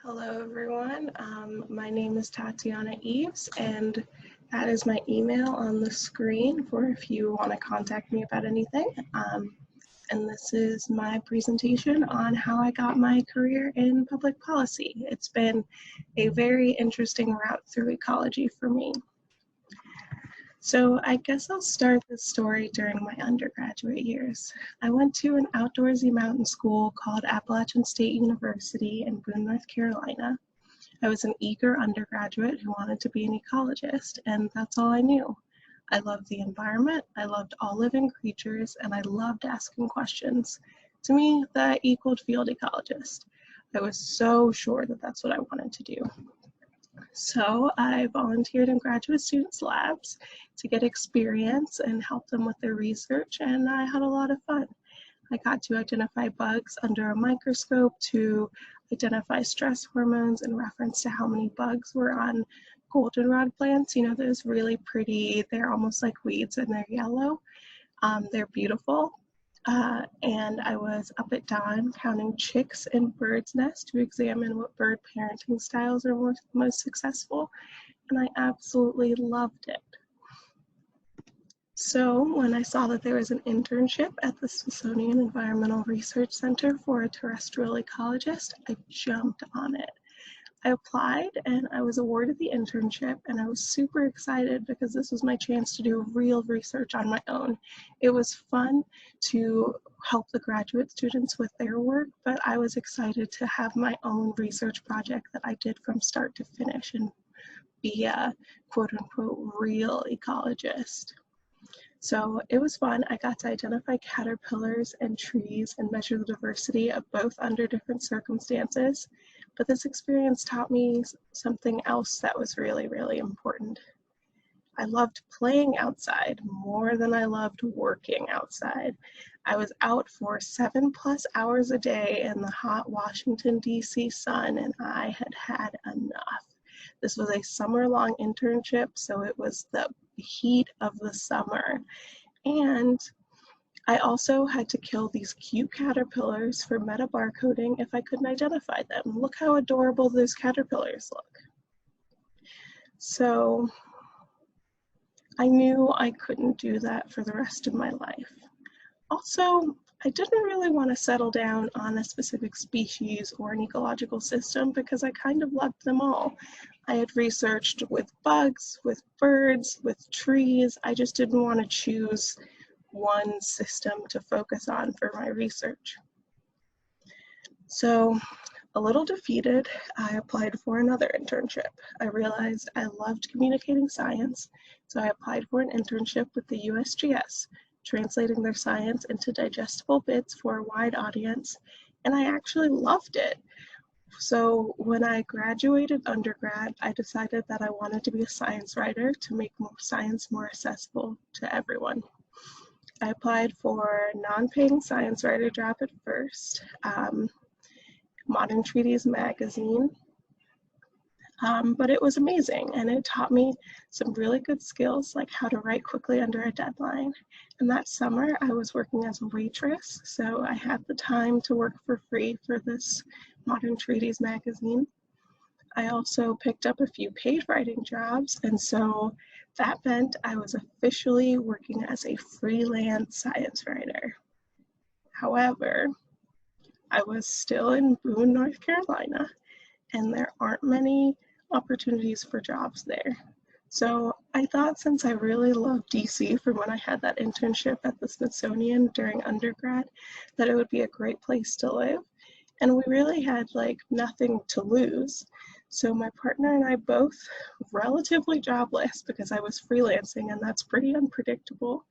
Hello, everyone. My name is Tatiana Eaves, and that is my email on the screen for if you want to contact me about anything. And this is my presentation on how I got my career in public policy. It's been a very interesting route through ecology for me. So I guess I'll start this story during my undergraduate years. I went to an outdoorsy mountain school called Appalachian State University in Boone, North Carolina. I was an eager undergraduate who wanted to be an ecologist, and that's all I knew. I loved the environment, I loved all living creatures, and I loved asking questions. To me, that equaled field ecologist. I was so sure that that's what I wanted to do. So I volunteered in graduate students' labs to get experience and help them with their research, and I had a lot of fun. I got to identify bugs under a microscope, to identify stress hormones in reference to how many bugs were on goldenrod plants. You know, those really pretty, they're almost like weeds and they're yellow. They're beautiful. And I was up at dawn counting chicks in birds' nests to examine what bird parenting styles are most successful, and I absolutely loved it. So when I saw that there was an internship at the Smithsonian Environmental Research Center for a terrestrial ecologist, I jumped on it. I applied and I was awarded the internship, and I was super excited because this was my chance to do real research on my own. It was fun to help the graduate students with their work, but I was excited to have my own research project that I did from start to finish and be a quote unquote real ecologist. So it was fun. I got to identify caterpillars and trees and measure the diversity of both under different circumstances. But this experience taught me something else that was really, really important. I loved playing outside more than I loved working outside. I was out for 7+ hours a day in the hot Washington, D.C. sun, and I had had enough. This was a summer-long internship, so it was the heat of the summer. And I also had to kill these cute caterpillars for metabarcoding if I couldn't identify them. Look how adorable those caterpillars look. So I knew I couldn't do that for the rest of my life. Also, I didn't really want to settle down on a specific species or an ecological system because I kind of loved them all. I had researched with bugs, with birds, with trees. I just didn't want to choose one system to focus on for my research. So, a little defeated, I applied for another internship. I realized I loved communicating science, so I applied for an internship with the USGS, translating their science into digestible bits for a wide audience, and I actually loved it. So when I graduated undergrad, I decided that I wanted to be a science writer to make science more accessible to everyone. I applied for a non-paying science writer job at first, Modern Treaties magazine, but it was amazing, and it taught me some really good skills like how to write quickly under a deadline. And that summer I was working as a waitress, so I had the time to work for free for this Modern Treaties magazine. I also picked up a few paid writing jobs, and so that meant I was officially working as a freelance science writer. However, I was still in Boone, North Carolina, and there aren't many opportunities for jobs there. So I thought, since I really loved DC from when I had that internship at the Smithsonian during undergrad, that it would be a great place to live. And we really had like nothing to lose. So my partner and I, both relatively jobless because I was freelancing, and that's pretty unpredictable.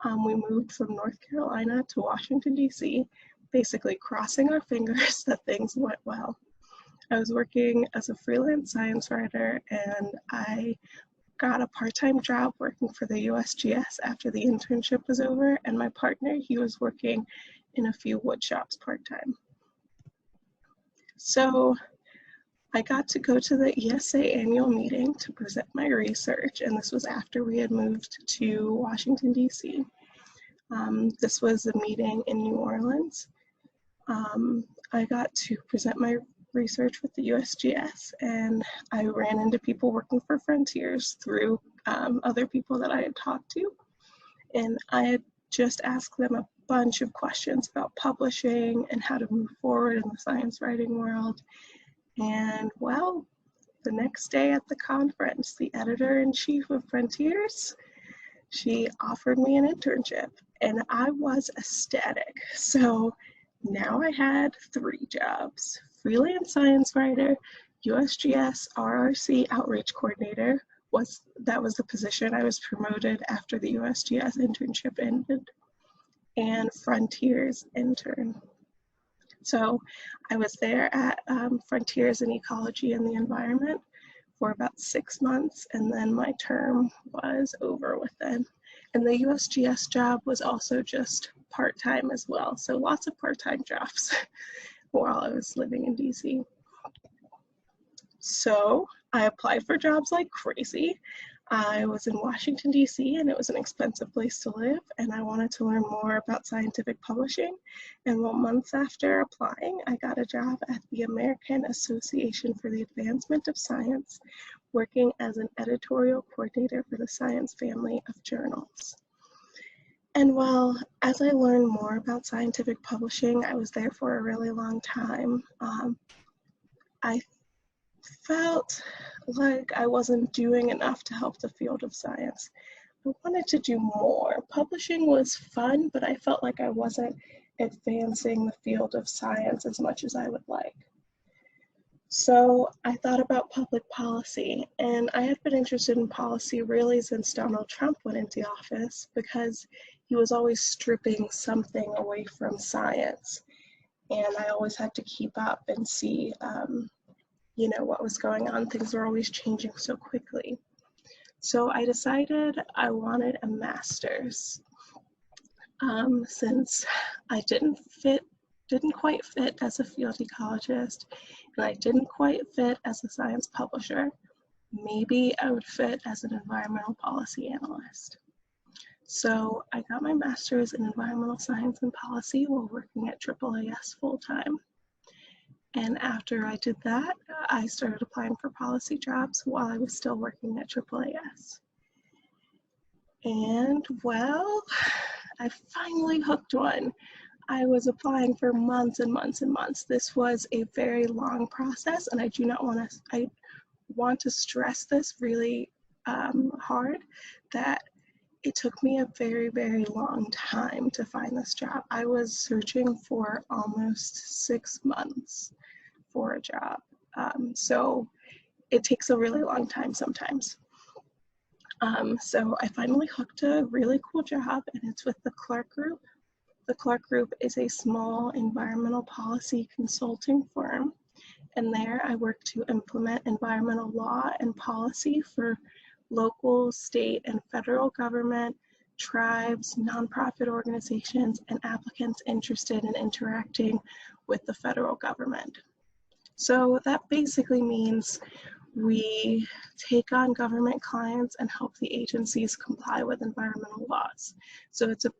We moved from North Carolina to Washington, D.C., basically crossing our fingers that things went well. I was working as a freelance science writer, and I got a part-time job working for the USGS after the internship was over, and my partner, he was working in a few wood shops part-time. So I got to go to the ESA annual meeting to present my research, and this was after we had moved to Washington, D.C. This was a meeting in New Orleans. I got to present my research with the USGS, and I ran into people working for Frontiers through other people that I had talked to. And I had just asked them a bunch of questions about publishing and how to move forward in the science writing world. And well, the next day at the conference, the editor-in-chief of Frontiers, she offered me an internship, and I was ecstatic. So now I had 3 jobs: freelance science writer, USGS RRC outreach coordinator, that was the position I was promoted after the USGS internship ended, and Frontiers intern. So I was there at Frontiers in Ecology and the Environment for about 6 months, and then my term was over with them. And the USGS job was also just part-time as well, so lots of part-time jobs while I was living in DC. So I applied for jobs like crazy. I was in Washington, D.C., and it was an expensive place to live, and I wanted to learn more about scientific publishing. And months after applying, I got a job at the American Association for the Advancement of Science, working as an editorial coordinator for the science family of journals. And well, as I learned more about scientific publishing, I was there for a really long time. I felt like I wasn't doing enough to help the field of science. I wanted to do more. Publishing was fun, but I felt like I wasn't advancing the field of science as much as I would like. So I thought about public policy, and I had been interested in policy really since Donald Trump went into office, because he was always stripping something away from science. And I always had to keep up and see what was going on. Things were always changing so quickly. So I decided I wanted a master's. Since I didn't quite fit as a field ecologist, and I didn't quite fit as a science publisher, maybe I would fit as an environmental policy analyst. So I got my master's in environmental science and policy while working at AAAS full-time. And after I did that, I started applying for policy jobs while I was still working at AAAS. And well, I finally hooked one. I was applying for months and months and months. This was a very long process, and I want to stress this really hard, that it took me a very, very long time to find this job. I was searching for almost 6 months for a job. So it takes a really long time sometimes. So I finally hooked a really cool job, and it's with the Clark Group. The Clark Group is a small environmental policy consulting firm, and there I work to implement environmental law and policy for local, state, and federal government, tribes, nonprofit organizations, and applicants interested in interacting with the federal government. So that basically means we take on government clients and help the agencies comply with environmental laws. So it's a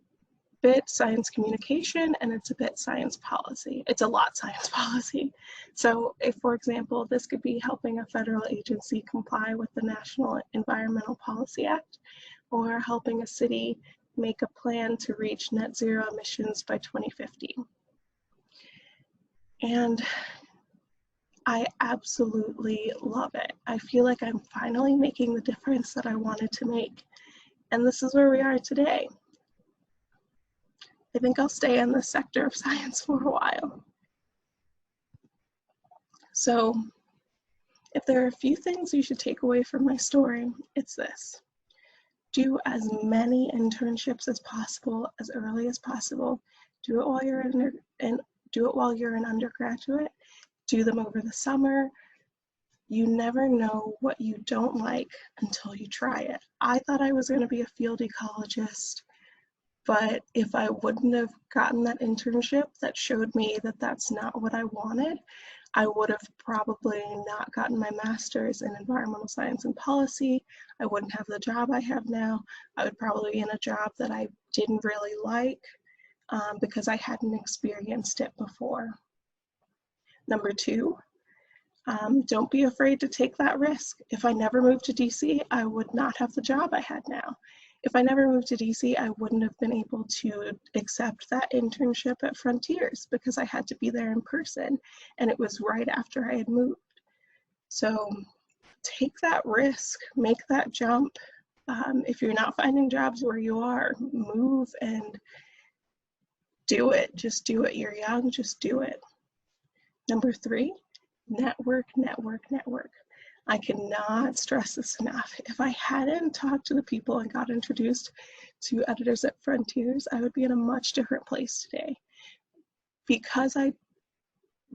bit science communication, and it's a bit science policy. It's a lot science policy. So if, for example, this could be helping a federal agency comply with the National Environmental Policy Act, or helping a city make a plan to reach net zero emissions by 2050. And I absolutely love it. I feel like I'm finally making the difference that I wanted to make. And this is where we are today. I think I'll stay in this sector of science for a while. So if there are a few things you should take away from my story, it's this: do as many internships as possible, as early as possible. Do it while you're an undergraduate. Do them over the summer. You never know what you don't like until you try it. I thought I was going to be a field ecologist, but if I wouldn't have gotten that internship that showed me that that's not what I wanted, I would have probably not gotten my master's in environmental science and policy. I wouldn't have the job I have now. I would probably be in a job that I didn't really like because I hadn't experienced it before. Number 2, Don't be afraid to take that risk. If I never moved to DC, I would not have the job I had now. If I never moved to DC, I wouldn't have been able to accept that internship at Frontiers because I had to be there in person, and it was right after I had moved. So take that risk, make that jump. If you're not finding jobs where you are, move and do it. Just do it. You're young, just do it. Number 3, network, network, network. I cannot stress this enough. If I hadn't talked to the people and got introduced to editors at Frontiers, I would be in a much different place today. Because I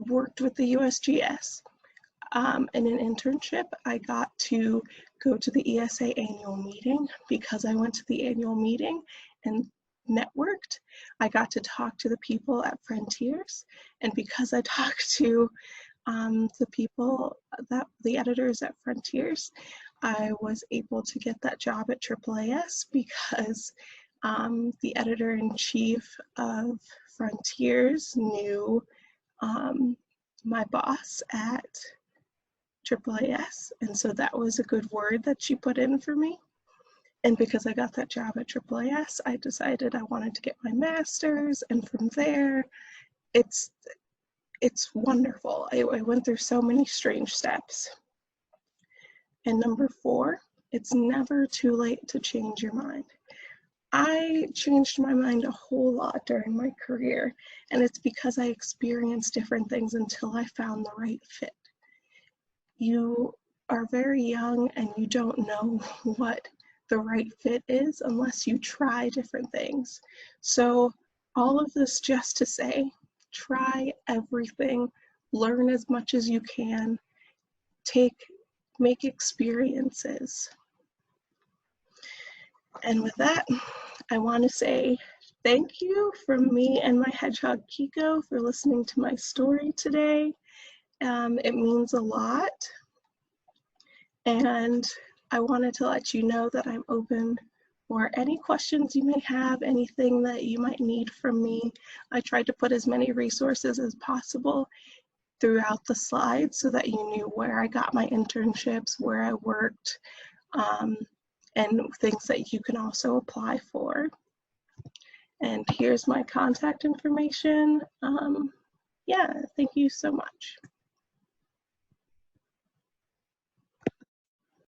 worked with the USGS in an internship, I got to go to the ESA annual meeting. Because I went to the annual meeting and networked, I got to talk to the people at Frontiers. And because I talked to the people, the editors at Frontiers, I was able to get that job at AAAS because the editor-in-chief of Frontiers knew my boss at AAAS, and so that was a good word that she put in for me. And because I got that job at AAAS, I decided I wanted to get my master's, and from there, it's wonderful. I went through so many strange steps. And number 4, it's never too late to change your mind. I changed my mind a whole lot during my career, and it's because I experienced different things until I found the right fit. You are very young and you don't know what the right fit is unless you try different things. So all of this just to say, try everything, learn as much as you can, make experiences. And with that, I want to say thank you from me and my hedgehog Kiko for listening to my story today. It means a lot. And I wanted to let you know that I'm open for any questions you may have, anything that you might need from me. I tried to put as many resources as possible throughout the slides so that you knew where I got my internships, where I worked, and things that you can also apply for. And here's my contact information. Yeah, thank you so much.